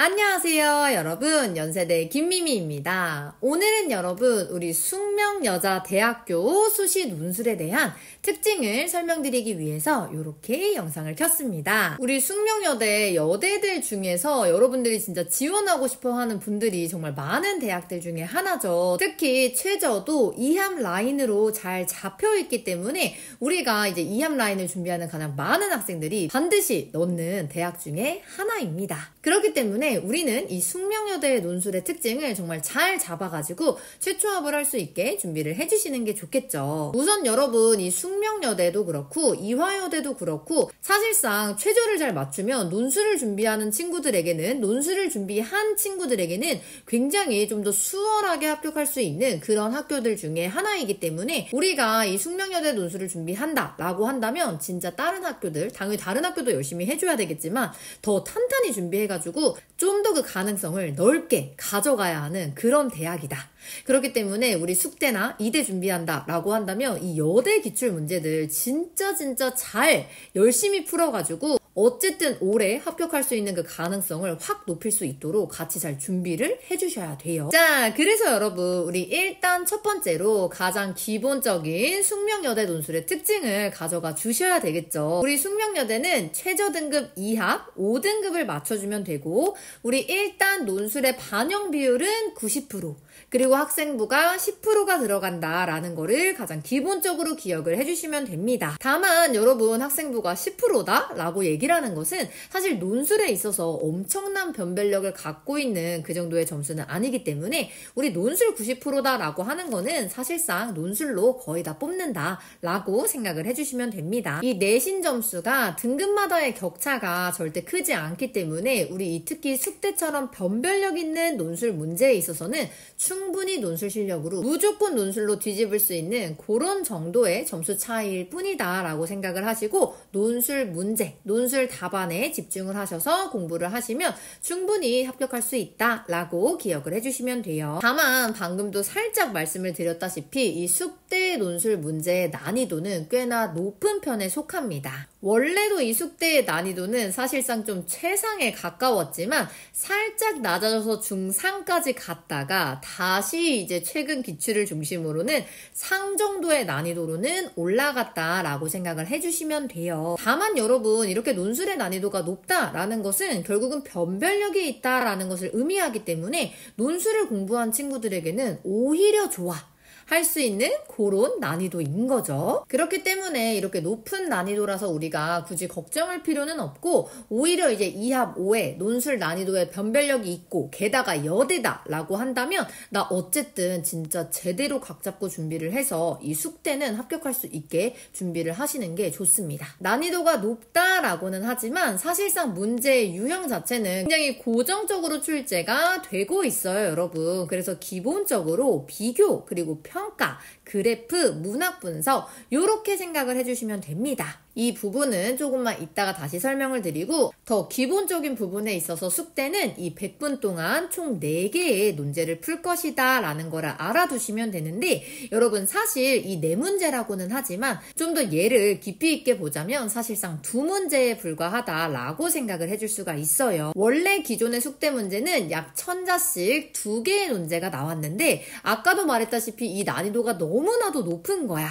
안녕하세요 여러분, 연세대 김미미입니다. 오늘은 여러분 우리 숙명여자대학교 수시 논술에 대한 특징을 설명드리기 위해서 이렇게 영상을 켰습니다. 우리 숙명여대 여대들 중에서 여러분들이 진짜 지원하고 싶어하는 분들이 정말 많은 대학들 중에 하나죠. 특히 최저도 2합 라인으로 잘 잡혀있기 때문에 우리가 이제 2합 라인을 준비하는 가장 많은 학생들이 반드시 넣는 대학 중에 하나입니다. 그렇기 때문에 우리는 이 숙명여대의 논술의 특징을 정말 잘 잡아가지고 최초합을 할 수 있게 준비를 해주시는 게 좋겠죠. 우선 여러분 이 숙명여대도 그렇고 이화여대도 그렇고 사실상 최저를 잘 맞추면 논술을 준비하는 친구들에게는 논술을 준비한 친구들에게는 굉장히 좀 더 수월하게 합격할 수 있는 그런 학교들 중에 하나이기 때문에 우리가 이 숙명여대 논술을 준비한다 라고 한다면 진짜 다른 학교들, 당연히 다른 학교도 열심히 해줘야 되겠지만 더 탄탄히 준비해가지고 좀 더 그 가능성을 넓게 가져가야 하는 그런 대학이다. 그렇기 때문에 우리 숙대나 이대 준비한다 라고 한다면 이 여대 기출 문제들 진짜 잘 열심히 풀어가지고 어쨌든 올해 합격할 수 있는 그 가능성을 확 높일 수 있도록 같이 잘 준비를 해주셔야 돼요. 자, 그래서 여러분 우리 일단 첫 번째로 가장 기본적인 숙명여대 논술의 특징을 가져가 주셔야 되겠죠. 우리 숙명여대는 최저 등급 2합 5등급을 맞춰주면 되고 우리 일단 논술의 반영 비율은 90% 그리고 학생부가 10%가 들어간다라는 거를 가장 기본적으로 기억을 해주시면 됩니다. 다만 여러분 학생부가 10%다 라고 얘기를 하는 것은 사실 논술에 있어서 엄청난 변별력을 갖고 있는 그 정도의 점수는 아니기 때문에 우리 논술 90%다 라고 하는 거는 사실상 논술로 거의 다 뽑는다 라고 생각을 해주시면 됩니다. 이 내신 점수가 등급마다의 격차가 절대 크지 않기 때문에 우리 특히 숙대처럼 변별력 있는 논술 문제에 있어서는 충분히 논술 실력으로 무조건 논술로 뒤집을 수 있는 그런 정도의 점수 차이일 뿐이다 라고 생각을 하시고 논술 문제, 논술 답안에 집중을 하셔서 공부를 하시면 충분히 합격할 수 있다 라고 기억을 해주시면 돼요. 다만 방금도 살짝 말씀을 드렸다시피 이 숙대 논술 문제의 난이도는 꽤나 높은 편에 속합니다. 원래도 이 숙대의 난이도는 사실상 좀 최상에 가까웠지만 살짝 낮아져서 중상까지 갔다가 다시 이제 최근 기출을 중심으로는 상 정도의 난이도로는 올라갔다라고 생각을 해주시면 돼요. 다만 여러분 이렇게 논술의 난이도가 높다라는 것은 결국은 변별력이 있다라는 것을 의미하기 때문에 논술을 공부한 친구들에게는 오히려 좋아 할 수 있는 그런 난이도인 거죠. 그렇기 때문에 이렇게 높은 난이도라서 우리가 굳이 걱정할 필요는 없고 오히려 이제 2합 5에 논술 난이도에 변별력이 있고 게다가 여대다 라고 한다면 나 어쨌든 진짜 제대로 각 잡고 준비를 해서 이 숙대는 합격할 수 있게 준비를 하시는 게 좋습니다. 난이도가 높다라고는 하지만 사실상 문제의 유형 자체는 굉장히 고정적으로 출제가 되고 있어요 여러분. 그래서 기본적으로 비교 그리고 평가, 그래프, 문학 분석 이렇게 생각을 해주시면 됩니다. 이 부분은 조금만 이따가 다시 설명을 드리고 더 기본적인 부분에 있어서 숙대는 이 100분 동안 총 4개의 논제를 풀 것이다 라는 거를 알아두시면 되는데 여러분 사실 이 4문제라고는 하지만 좀 더 예를 깊이 있게 보자면 사실상 2문제에 불과하다 라고 생각을 해줄 수가 있어요. 원래 기존의 숙대 문제는 약 1000자씩 2개의 논제가 나왔는데 아까도 말했다시피 이 난이도가 너무나도 높은 거야.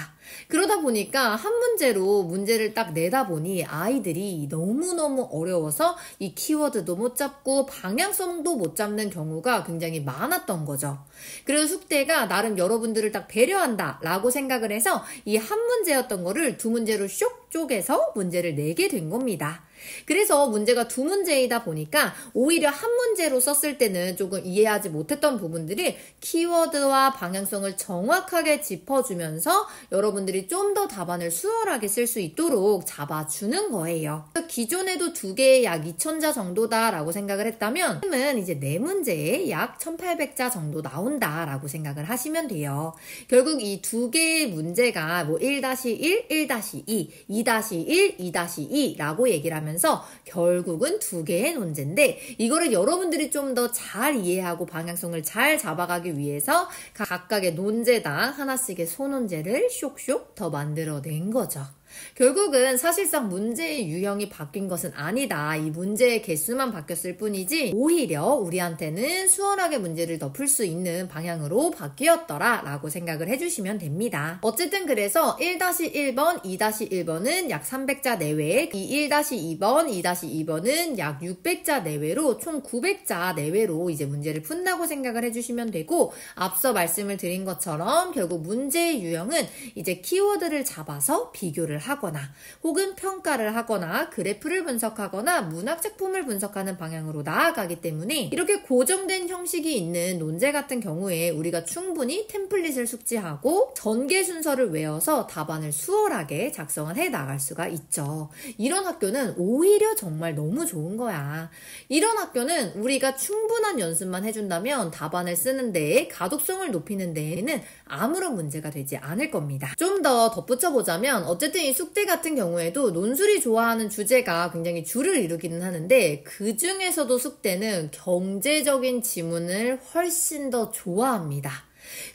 그러다 보니까 한 문제로 문제를 딱 내다 보니 아이들이 너무너무 어려워서 이 키워드도 못 잡고 방향성도 못 잡는 경우가 굉장히 많았던 거죠. 그래서 숙대가 나름 여러분들을 딱 배려한다 라고 생각을 해서 이 한 문제였던 거를 2문제로 쇽 쪼개서 문제를 내게 된 겁니다. 그래서 문제가 2문제이다 보니까 오히려 한 문제로 썼을 때는 조금 이해하지 못했던 부분들이 키워드와 방향성을 정확하게 짚어주면서 여러분들이 좀 더 답안을 수월하게 쓸 수 있도록 잡아주는 거예요. 기존에도 2개에 약 2000자 정도다 라고 생각을 했다면 지금은 이제 4문제에 약 1800자 정도 나온다 라고 생각을 하시면 돼요. 결국 이 2개의 문제가 뭐 1-1, 1-2, 2-1, 2-2 라고 얘기를 하면서 결국은 2개의 논제인데 이거를 여러분들이 좀 더 잘 이해하고 방향성을 잘 잡아가기 위해서 각각의 논제당 하나씩의 소논제를 쇽쇽 더 만들어낸 거죠. 결국은 사실상 문제의 유형이 바뀐 것은 아니다. 이 문제의 개수만 바뀌었을 뿐이지 오히려 우리한테는 수월하게 문제를 더 풀 수 있는 방향으로 바뀌었더라 라고 생각을 해주시면 됩니다. 어쨌든 그래서 1-1번, 2-1번은 약 300자 내외, 이 1-2번, 2-2번은 약 600자 내외로 총 900자 내외로 이제 문제를 푼다고 생각을 해주시면 되고, 앞서 말씀을 드린 것처럼 결국 문제의 유형은 이제 키워드를 잡아서 비교를 하거나 혹은 평가를 하거나 그래프를 분석하거나 문학작품을 분석하는 방향으로 나아가기 때문에 이렇게 고정된 형식이 있는 논제 같은 경우에 우리가 충분히 템플릿을 숙지하고 전개 순서를 외워서 답안을 수월하게 작성을 해 나갈 수가 있죠. 이런 학교는 오히려 정말 너무 좋은 거야. 이런 학교는 우리가 충분한 연습만 해준다면 답안을 쓰는 데에 가독성을 높이는 데에는 아무런 문제가 되지 않을 겁니다. 좀 더 덧붙여보자면 어쨌든 이 숙제 같은 경우에도 논술이 좋아하는 주제가 굉장히 주를 이루기는 하는데 그 중에서도 숙제는 경제적인 지문을 훨씬 더 좋아합니다.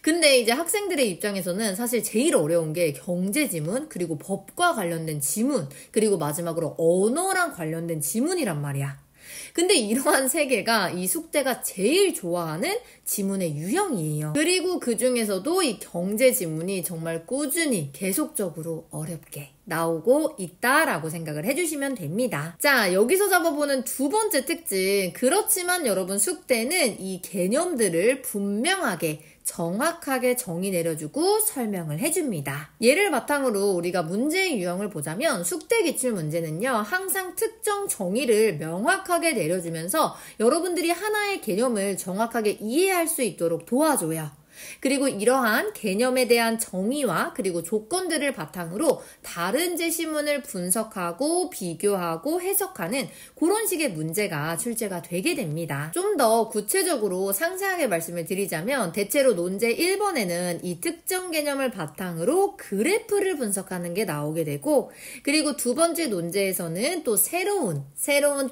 근데 이제 학생들의 입장에서는 사실 제일 어려운 게 경제 지문, 그리고 법과 관련된 지문, 그리고 마지막으로 언어랑 관련된 지문이란 말이야. 근데 이러한 세 개가 이 숙제가 제일 좋아하는 지문의 유형이에요. 그리고 그 중에서도 이 경제 지문이 정말 꾸준히 계속적으로 어렵게 나오고 있다라고 생각을 해주시면 됩니다. 자, 여기서 잡아보는 두 번째 특징. 그렇지만 여러분 숙제는 이 개념들을 분명하게 정확하게 정의 내려주고 설명을 해줍니다. 예를 바탕으로 우리가 문제의 유형을 보자면 숙제 기출 문제는요, 항상 특정 정의를 명확하게 내려주면서 여러분들이 하나의 개념을 정확하게 이해할 수 있도록 도와줘요. 그리고 이러한 개념에 대한 정의와 그리고 조건들을 바탕으로 다른 제시문을 분석하고 비교하고 해석하는 그런 식의 문제가 출제가 되게 됩니다. 좀 더 구체적으로 상세하게 말씀을 드리자면 대체로 논제 1번에는 이 특정 개념을 바탕으로 그래프를 분석하는 게 나오게 되고, 그리고 두 번째 논제에서는 또 새로운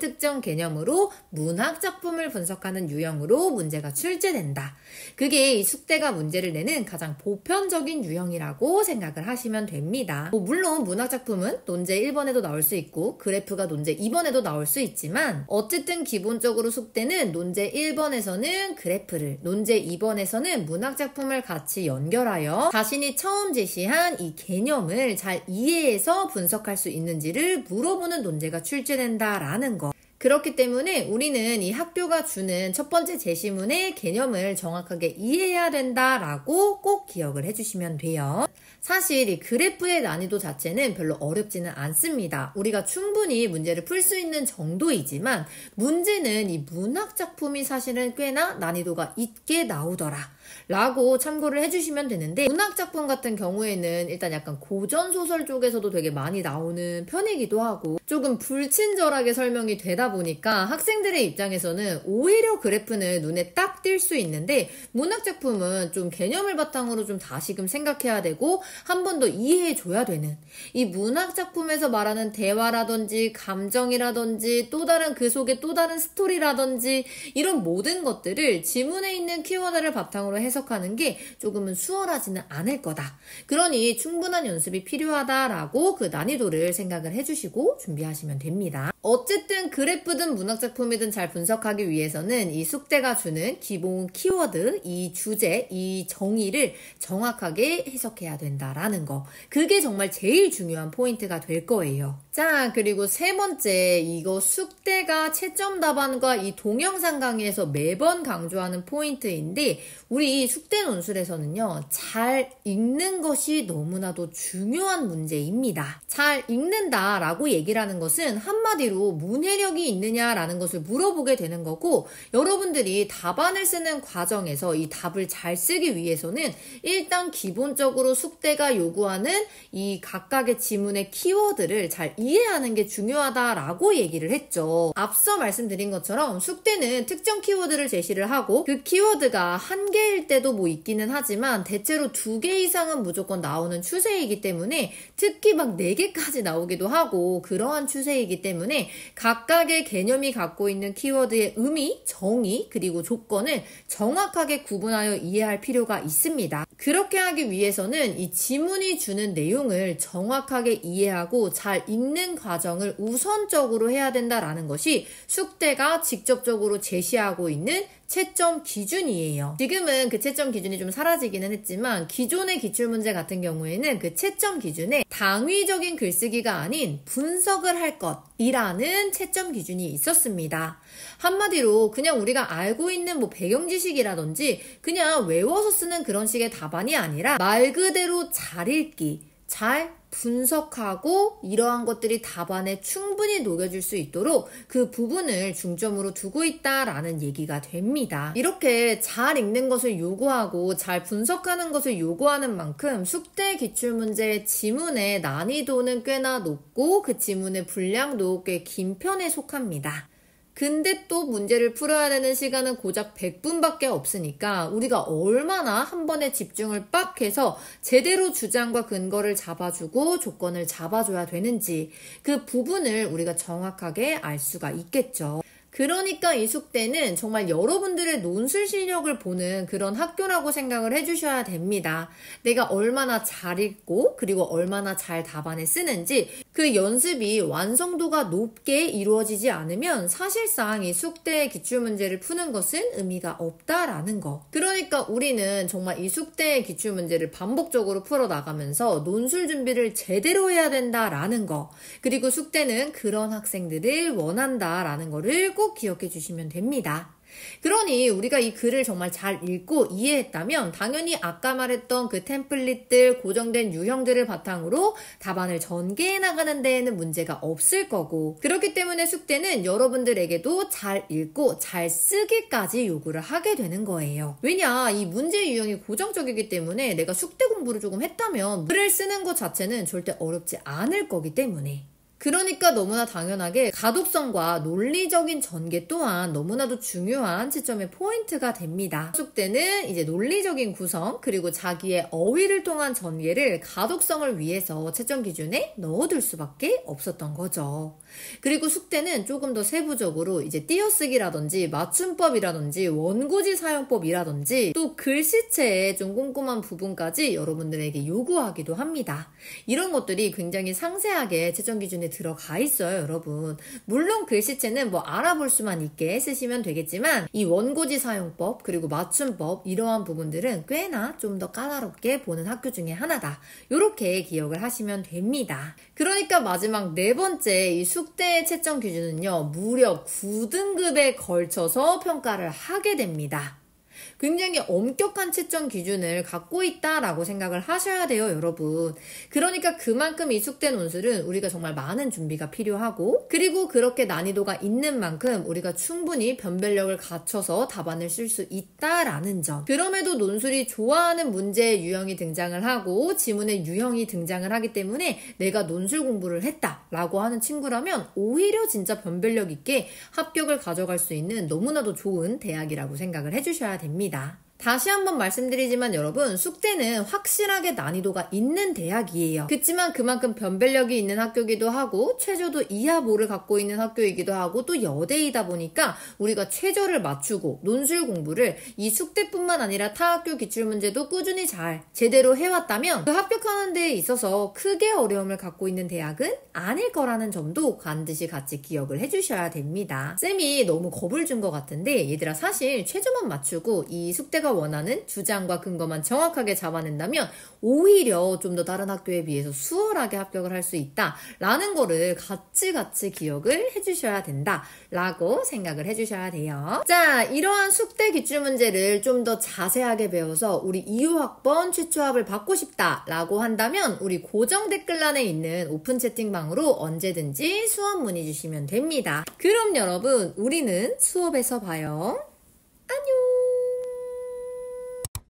특정 개념으로 문학작품을 분석하는 유형으로 문제가 출제된다. 그게 이 숙제가 문제를 내는 가장 보편적인 유형이라고 생각을 하시면 됩니다. 물론 문학작품은 논제 1번에도 나올 수 있고 그래프가 논제 2번에도 나올 수 있지만 어쨌든 기본적으로 숙제는 논제 1번에서는 그래프를, 논제 2번에서는 문학작품을 같이 연결하여 자신이 처음 제시한 이 개념을 잘 이해해서 분석할 수 있는지를 물어보는 논제가 출제된다라는 거. 그렇기 때문에 우리는 이 학교가 주는 첫 번째 제시문의 개념을 정확하게 이해해야 된다라고 꼭 기억을 해주시면 돼요. 사실 이 그래프의 난이도 자체는 별로 어렵지는 않습니다. 우리가 충분히 문제를 풀 수 있는 정도이지만 문제는 이 문학작품이 사실은 꽤나 난이도가 있게 나오더라 라고 참고를 해주시면 되는데, 문학작품 같은 경우에는 일단 약간 고전소설 쪽에서도 되게 많이 나오는 편이기도 하고 조금 불친절하게 설명이 되다 보니까 학생들의 입장에서는 오히려 그래프는 눈에 딱 띌 수 있는데 문학작품은 좀 개념을 바탕으로 좀 다시금 생각해야 되고 한 번 더 이해해줘야 되는, 이 문학작품에서 말하는 대화라든지 감정이라든지 또 다른 그 속에 또 다른 스토리라든지 이런 모든 것들을 지문에 있는 키워드를 바탕으로 해석하는 게 조금은 수월하지는 않을 거다. 그러니 충분한 연습이 필요하다라고 그 난이도를 생각을 해주시고 준비하시면 됩니다. 어쨌든 그래프든 문학작품이든 잘 분석하기 위해서는 이 숙제가 주는 기본 키워드, 이 주제, 이 정의를 정확하게 해석해야 된다라는 거. 그게 정말 제일 중요한 포인트가 될 거예요. 자, 그리고 세 번째, 이거 숙제가 채점 답안과 이 동영상 강의에서 매번 강조하는 포인트인데, 우리 숙제 논술에서는요, 잘 읽는 것이 너무나도 중요한 문제입니다. 잘 읽는다라고 얘기를 하는 것은 한마디로 문해력이 있느냐라는 것을 물어보게 되는 거고, 여러분들이 답안을 쓰는 과정에서 이 답을 잘 쓰기 위해서는 일단 기본적으로 숙제가 요구하는 이 각각의 지문의 키워드를 잘 이해하는 게 중요하다라고 얘기를 했죠. 앞서 말씀드린 것처럼 숙제는 특정 키워드를 제시를 하고 그 키워드가 한 개일 때도 뭐 있기는 하지만 대체로 2개 이상은 무조건 나오는 추세이기 때문에, 특히 막 4개까지 나오기도 하고 그러한 추세이기 때문에 각각의 개념이 갖고 있는 키워드의 의미, 정의, 그리고 조건을 정확하게 구분하여 이해할 필요가 있습니다. 그렇게 하기 위해서는 이 지문이 주는 내용을 정확하게 이해하고 잘 읽는 과정을 우선적으로 해야 된다라는 것이 숙대가 직접적으로 제시하고 있는 채점 기준이에요. 지금은 그 채점 기준이 좀 사라지기는 했지만 기존의 기출문제 같은 경우에는 그 채점 기준에 당위적인 글쓰기가 아닌 분석을 할 것이라는 채점 기준이 있었습니다. 한마디로 그냥 우리가 알고 있는 뭐 배경 지식이라든지 그냥 외워서 쓰는 그런 식의 답안이 아니라 말 그대로 잘 읽기, 잘 분석하고 이러한 것들이 답안에 충분히 녹여질 수 있도록 그 부분을 중점으로 두고 있다라는 얘기가 됩니다. 이렇게 잘 읽는 것을 요구하고 잘 분석하는 것을 요구하는 만큼 숙대 기출문제의 지문의 난이도는 꽤나 높고 그 지문의 분량도 꽤 긴 편에 속합니다. 근데 또 문제를 풀어야 되는 시간은 고작 100분밖에 없으니까 우리가 얼마나 한 번에 집중을 빡 해서 제대로 주장과 근거를 잡아주고 조건을 잡아줘야 되는지 그 부분을 우리가 정확하게 알 수가 있겠죠. 그러니까 이 숙대는 정말 여러분들의 논술 실력을 보는 그런 학교라고 생각을 해주셔야 됩니다. 내가 얼마나 잘 읽고 그리고 얼마나 잘 답안에 쓰는지 그 연습이 완성도가 높게 이루어지지 않으면 사실상 이 숙대의 기출문제를 푸는 것은 의미가 없다라는 거. 그러니까 우리는 정말 이 숙대의 기출문제를 반복적으로 풀어나가면서 논술 준비를 제대로 해야 된다라는 거. 그리고 숙대는 그런 학생들을 원한다라는 거를 꼭 기억해 주시면 됩니다. 그러니 우리가 이 글을 정말 잘 읽고 이해했다면 당연히 아까 말했던 그 템플릿들, 고정된 유형들을 바탕으로 답안을 전개해 나가는 데에는 문제가 없을 거고 그렇기 때문에 숙대는 여러분들에게도 잘 읽고 잘 쓰기까지 요구를 하게 되는 거예요. 왜냐? 이 문제 유형이 고정적이기 때문에 내가 숙대 공부를 조금 했다면 글을 쓰는 것 자체는 절대 어렵지 않을 거기 때문에 그러니까 너무나 당연하게 가독성과 논리적인 전개 또한 너무나도 중요한 채점의 포인트가 됩니다. 숙대는 이제 논리적인 구성 그리고 자기의 어휘를 통한 전개를 가독성을 위해서 채점 기준에 넣어둘 수밖에 없었던 거죠. 그리고 숙대는 조금 더 세부적으로 이제 띄어쓰기라든지 맞춤법이라든지 원고지 사용법이라든지 또 글씨체의 좀 꼼꼼한 부분까지 여러분들에게 요구하기도 합니다. 이런 것들이 굉장히 상세하게 채점 기준에 들어가 있어요, 여러분. 물론 글씨체는 뭐 알아볼 수만 있게 쓰시면 되겠지만 이 원고지 사용법 그리고 맞춤법 이러한 부분들은 꽤나 좀 더 까다롭게 보는 학교 중에 하나다. 이렇게 기억을 하시면 됩니다. 그러니까 마지막 네 번째 이 숙대의 채점 기준은요. 무려 9등급에 걸쳐서 평가를 하게 됩니다. 굉장히 엄격한 채점 기준을 갖고 있다라고 생각을 하셔야 돼요, 여러분. 그러니까 그만큼 이 숙대 논술은 우리가 정말 많은 준비가 필요하고 그리고 그렇게 난이도가 있는 만큼 우리가 충분히 변별력을 갖춰서 답안을 쓸 수 있다라는 점. 그럼에도 논술이 좋아하는 문제의 유형이 등장을 하고 지문의 유형이 등장을 하기 때문에 내가 논술 공부를 했다라고 하는 친구라면 오히려 진짜 변별력 있게 합격을 가져갈 수 있는 너무나도 좋은 대학이라고 생각을 해주셔야 됩니다. 다시 한번 말씀드리지만 여러분 숙대는 확실하게 난이도가 있는 대학이에요. 그렇지만 그만큼 변별력이 있는 학교이기도 하고 최저도 이하모를 갖고 있는 학교이기도 하고 또 여대이다 보니까 우리가 최저를 맞추고 논술 공부를 이 숙대뿐만 아니라 타 학교 기출문제도 꾸준히 잘 제대로 해왔다면 그 합격하는 데에 있어서 크게 어려움을 갖고 있는 대학은 아닐 거라는 점도 반드시 같이 기억을 해주셔야 됩니다. 쌤이 너무 겁을 준 것 같은데 얘들아 사실 최저만 맞추고 이 숙대가 원하는 주장과 근거만 정확하게 잡아낸다면 오히려 좀 더 다른 학교에 비해서 수월하게 합격을 할 수 있다라는 거를 같이 기억을 해주셔야 된다라고 생각을 해주셔야 돼요. 자, 이러한 숙대 기출문제를 좀 더 자세하게 배워서 우리 2호학번 취초합을 받고 싶다라고 한다면 우리 고정 댓글란에 있는 오픈 채팅방으로 언제든지 수업 문의 주시면 됩니다. 그럼 여러분 우리는 수업에서 봐요. 안녕.